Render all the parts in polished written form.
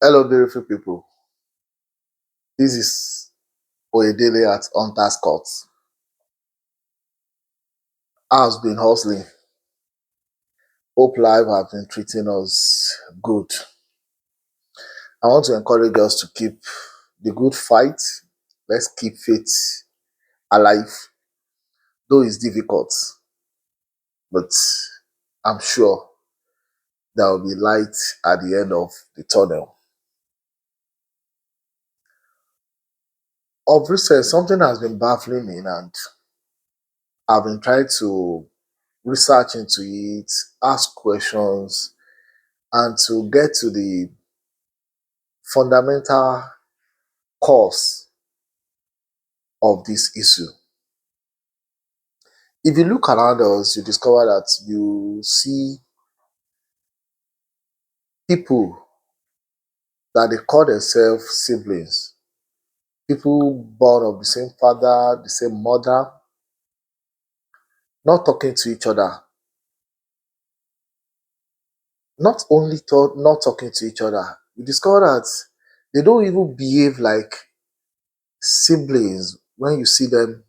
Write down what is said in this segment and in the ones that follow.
Hello, beautiful people. This is Oyedele at Hunter's Court. How's been hustling? Hope life has been treating us good. I want to encourage us to keep the good fight. Let's keep faith alive. Though it's difficult, but I'm sure there will be light at the end of the tunnel. Of recent, something has been baffling me, and I've been trying to research into it, ask questions, and to get to the fundamental cause of this issue. If you look around us, you discover that you see people that they call themselves siblings, people born of the same father, the same mother, not talking to each other, not talking to each other. You discover that they don't even behave like siblings when you see them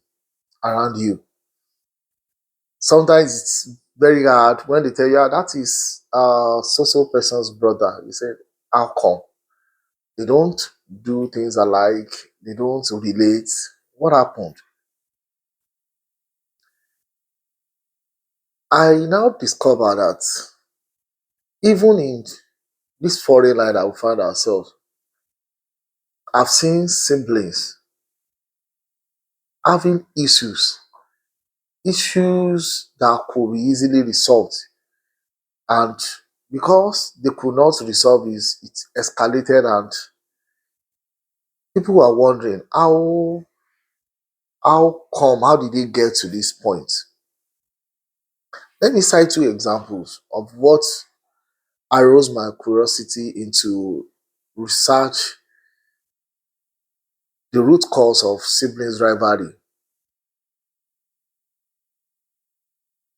around you. Sometimes it's very hard when they tell you, "Ah, that is so person's brother." You say, how come? They don't do things alike, they don't relate. What happened? I now discover that even in this foreign land that we find ourselves, I've seen siblings having issues that could be easily resolved. And because they could not resolve it escalated, and people were wondering how did they get to this point? Let me cite two examples of what aroused my curiosity into research the root cause of siblings rivalry.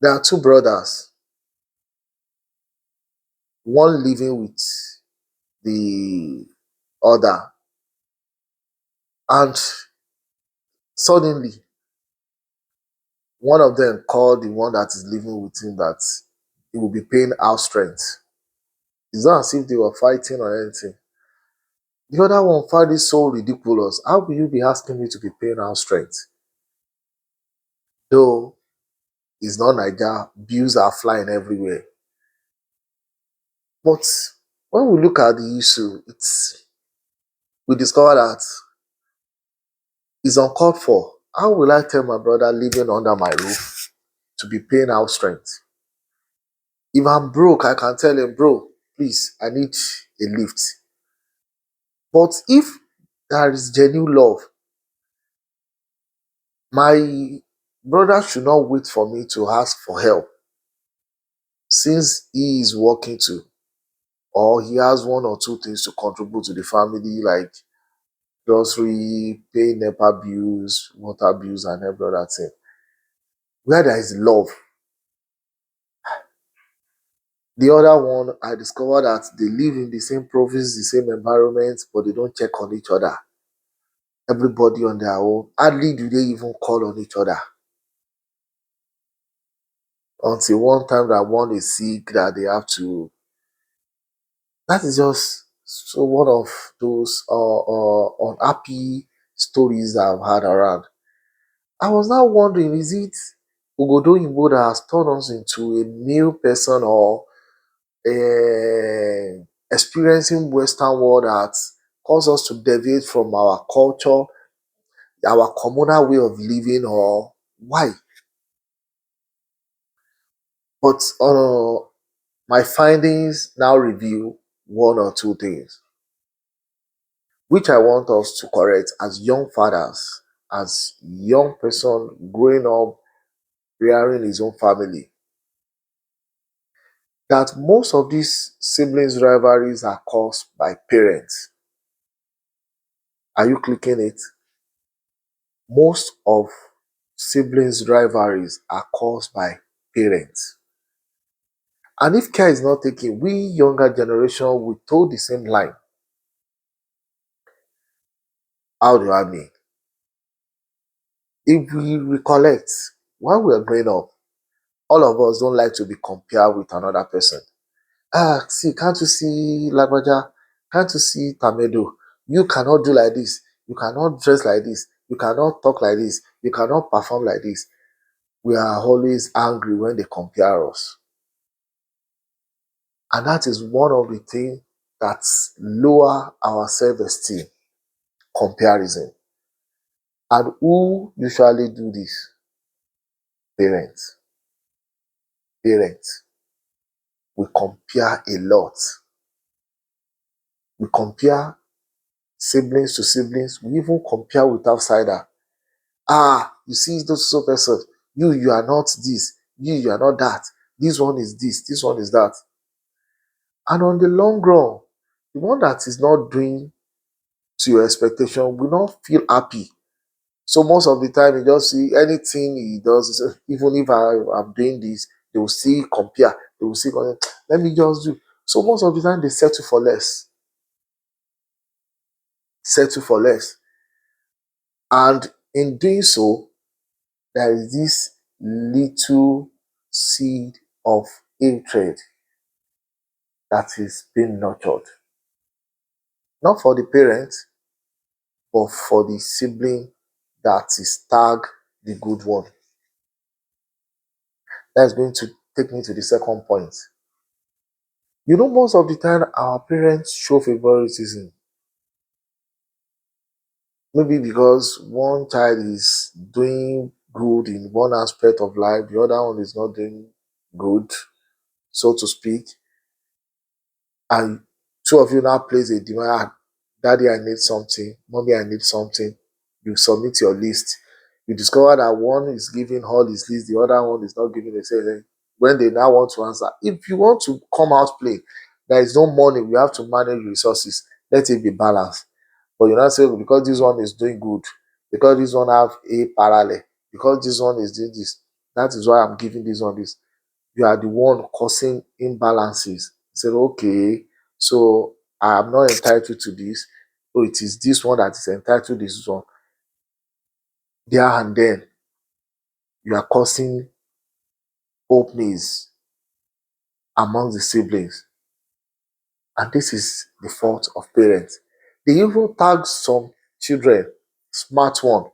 There are two brothers, one living with the other, and suddenly one of them called the one that is living with him that he will be paying house rent. It's not as if they were fighting or anything. The other one found it so ridiculous. How will you be asking me to be paying house rent? Though it's not Nigeria, bills are flying everywhere. But when we look at the issue, we discover that it's uncalled for. How will I tell my brother living under my roof to be paying house rent? If I'm broke, I can tell him, bro, please, I need a lift. But if there is genuine love, my brother should not wait for me to ask for help since he is working too, or he has one or two things to contribute to the family, like grocery, paying NEPA bills, water bills, and every other thing. Where there is love, the other one, I discovered that they live in the same province, the same environment, but they don't check on each other. Everybody on their own. Hardly do they even call on each other. Until one time that one is sick, that they have to. That is just so one of those unhappy stories that I've had around. I was now wondering, is it Ugodo Igbo that has turned us into a new person, or experiencing Western world that cause us to deviate from our culture, our communal way of living, or why? But my findings now reveal one or two things, which I want us to correct as young fathers, as young person growing up, rearing his own family. That most of these siblings rivalries are caused by parents. Are you clicking it? Most of siblings rivalries are caused by parents. And if care is not taken, we younger generation will toe the same line. How do I mean? If we recollect, while we are growing up, all of us don't like to be compared with another person. Ah, see, can't you see Lagbaja? Can't you see Tamedo? You cannot do like this. You cannot dress like this. You cannot talk like this. You cannot perform like this. We are always angry when they compare us. And that is one of the things that lower our self-esteem, comparison. And who usually do this? Parents. Parents. We compare a lot. We compare siblings to siblings. We even compare with outsider. Ah, you see those so person. You are not this. You are not that. This one is this. This one is that. And on the long run, the one that is not doing to your expectation will not feel happy. So most of the time, you just see anything he does, even if I'm doing this, they will see compare. They will see, let me just do. So most of the time, they settle for less. Settle for less. And in doing so, there is this little seed of hatred that is being nurtured. Not for the parents, but for the sibling that is tagged the good one. That's going to take me to the second point. You know, most of the time our parents show favoritism. Maybe because one child is doing good in one aspect of life, the other one is not doing good, so to speak. And two of you now place a demand, "Ah, daddy, I need something, mommy, I need something." You submit your list. You discover that one is giving all his list, the other one is not giving the same thing. When they now want to answer, if you want to come out play, there is no money, we have to manage resources. Let it be balanced. But you not say, "Oh, because this one is doing good, because this one have a parallel, because this one is doing this, that is why I'm giving this one this." You are the one causing imbalances. Say, okay, so I am not entitled to this. Oh, it is this one that is entitled to this one. There and then, you are causing openings among the siblings. And this is the fault of parents. They even tag some children, smart one.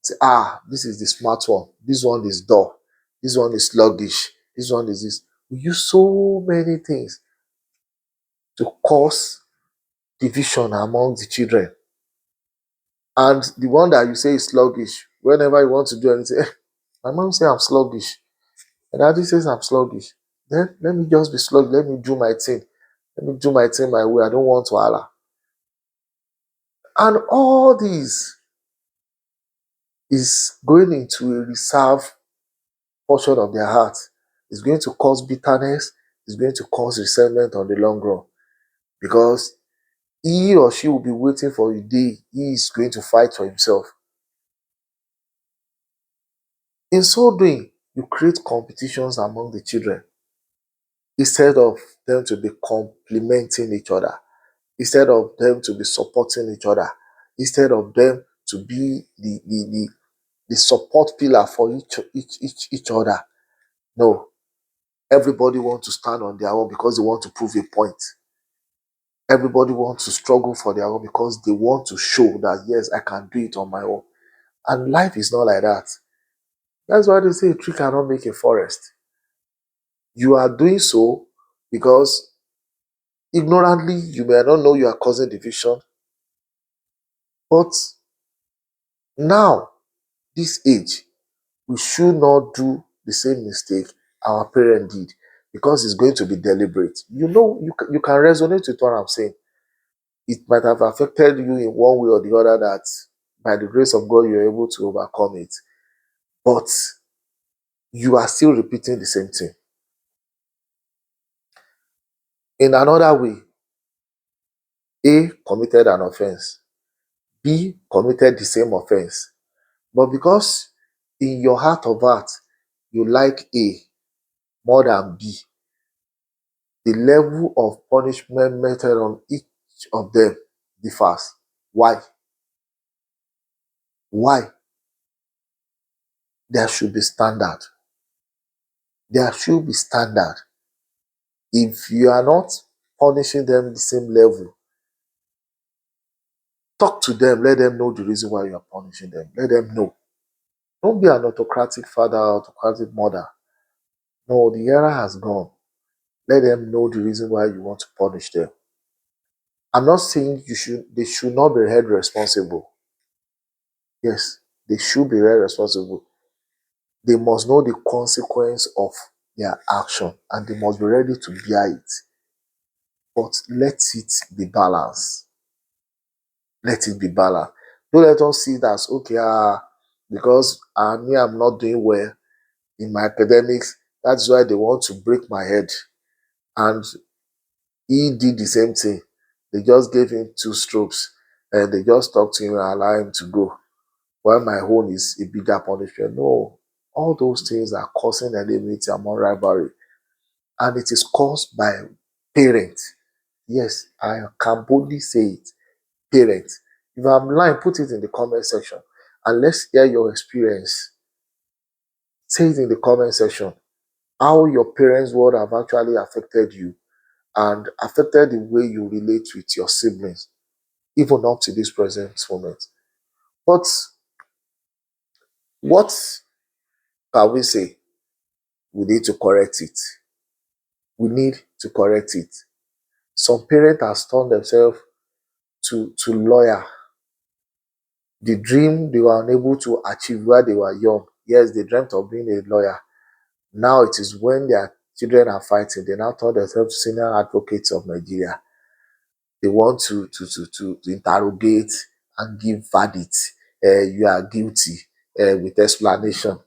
Say, ah, this is the smart one. This one is dull. This one is sluggish. This one is this. We use so many things to cause division among the children. And the one that you say is sluggish, whenever you want to do anything, my mom say I'm sluggish. And daddy says I'm sluggish. Then let me just be sluggish. Let me do my thing. Let me do my thing my way. I don't want to holler. And all this is going into a reserved portion of their heart. It's going to cause bitterness. It's going to cause resentment on the long run. Because he or she will be waiting for the day he is going to fight for himself. In so doing, you create competitions among the children instead of them to be complementing each other, instead of them to be supporting each other, instead of them to be the support pillar for each other. No, everybody wants to stand on their own because they want to prove a point. Everybody wants to struggle for their own because they want to show that, yes, I can do it on my own. And life is not like that. That's why they say a tree cannot make a forest. You are doing so because ignorantly you may not know you are causing division. But now, this age, we should not do the same mistake our parent did because it's going to be deliberate. You know, you can resonate with what I'm saying. It might have affected you in one way or the other that by the grace of God, you're able to overcome it. But you are still repeating the same thing. In another way, A committed an offense, B committed the same offense. But because in your heart of heart, you like A more than B, the level of punishment meted on each of them differs. Why? Why? There should be standard. There should be standard. If you are not punishing them the same level, talk to them, let them know the reason why you are punishing them. Let them know. Don't be an autocratic father, autocratic mother. No, the era has gone. Let them know the reason why you want to punish them. I'm not saying they should not be held responsible. Yes, they should be held responsible. They must know the consequence of their action and they must be ready to bear it. But let it be balanced. Let it be balanced. Don't let us see that okay, because me, I'm not doing well in my academics. That's why they want to break my head. And he did the same thing. They just gave him 2 strokes and they just talked to him and allow him to go. While my own is a bigger punishment. No, all those things are causing enmity among rivalry. And it is caused by parents. Yes, I can boldly say it. Parents. If I'm lying, put it in the comment section. And let's hear your experience. Say it in the comment section. How your parents' word have actually affected you and affected the way you relate with your siblings, even up to this present moment. But what can we say? We need to correct it. We need to correct it. Some parents have turned themselves to lawyer. The dream they were unable to achieve while they were young. Yes, they dreamt of being a lawyer. Now it is when their children are fighting, they now turn themselves to senior advocates of Nigeria. They want to interrogate and give verdict. You are guilty with explanation.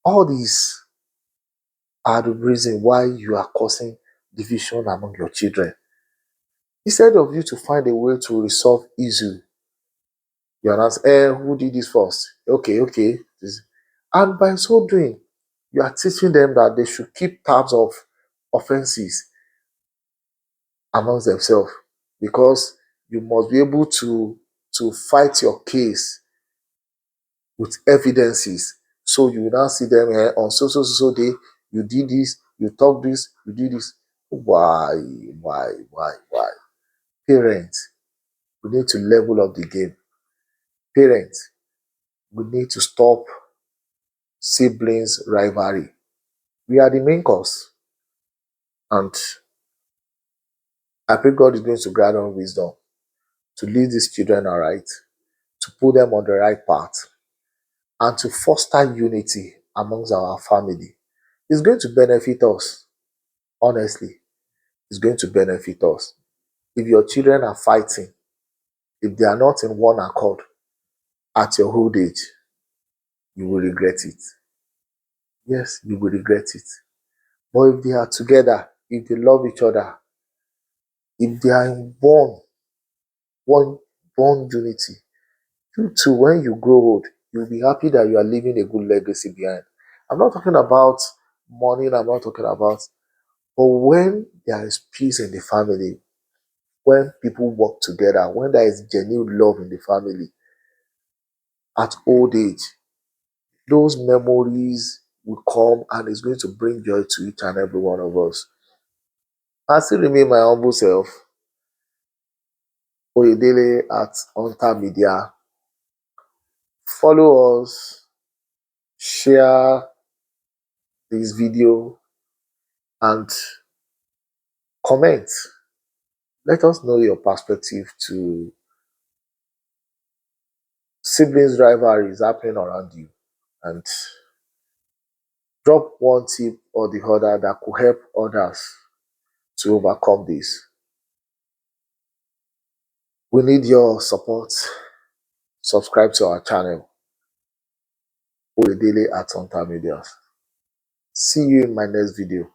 All these are the reason why you are causing division among your children. Instead of you to find a way to resolve issue, you are not, who did this first? Okay, okay. And by so doing, you are teaching them that they should keep tabs of offenses amongst themselves because you must be able to fight your case with evidences. So you will now see them on so day, you did this, you talk this, you did this. Why? Parents, we need to level up the game. Parents, we need to stop siblings rivalry. We are the main cause. And I pray God is going to grant us wisdom to lead these children aright, to put them on the right path, and to foster unity amongst our family. It's going to benefit us, honestly. It's going to benefit us. If your children are fighting, if they are not in one accord at your old age, you will regret it. Yes, you will regret it. But if they are together, if they love each other, if they are in one, one unity, you too, when you grow old, you'll be happy that you are leaving a good legacy behind. I'm not talking about money, I'm not talking about, but when there is peace in the family, when people work together, when there is genuine love in the family at old age, those memories will come and it's going to bring joy to each and every one of us. I still remain my humble self, Oyedele at Hunter Media. Follow us, share this video, and comment. Let us know your perspective to siblings rivalries happening around you and drop one tip or the other that could help others to overcome this. We need your support. Subscribe to our channel, Daily at Hunter Media. See you in my next video.